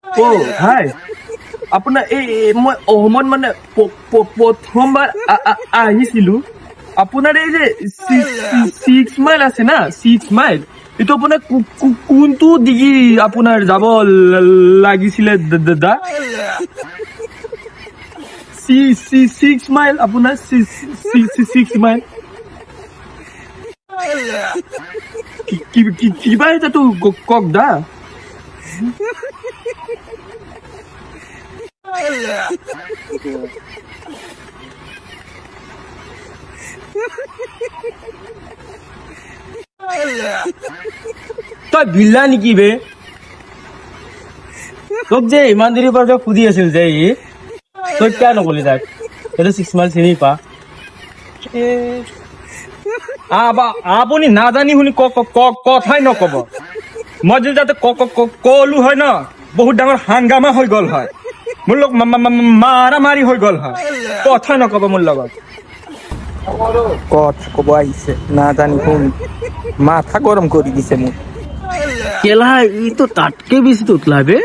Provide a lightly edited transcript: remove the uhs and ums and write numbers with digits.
অ হাই আপোনাৰ মই অসমত মানে প্ৰথমবাৰ আহিছিলো। আপোনাৰ এই যে 6 মাইল আছে না, 6 মাইল, এইটো আপোনাৰ কোনটো দিগি আপোনাৰ যাব লাগিছিলে দাদা? 6 মাইল, আপোনাৰ 6 মাইল কিবা এটাতো কক দা। তই বিল্লা নেকি বে? তোক যে ইমান দেৰিৰ পৰা সুধি আছিল যে তই কিয় নকলি তাক? তই 6 মাইল চিনি পা। আপুনি নাজানি শুনি কথাই নকব। মই যদি যাতে কলো হয় ন, বহুত ডাঙৰ হাংগামা হৈ গল হয়, মোৰ লগ মাৰা মাৰি হৈ গল হয়। কথাই নকব মোৰ লগত। কত কব আহিছে নাজানি শুনি মাথা গৰম কৰে দিছে মোক। কেলা ই তো তাতকে বেশি তোতলা বে।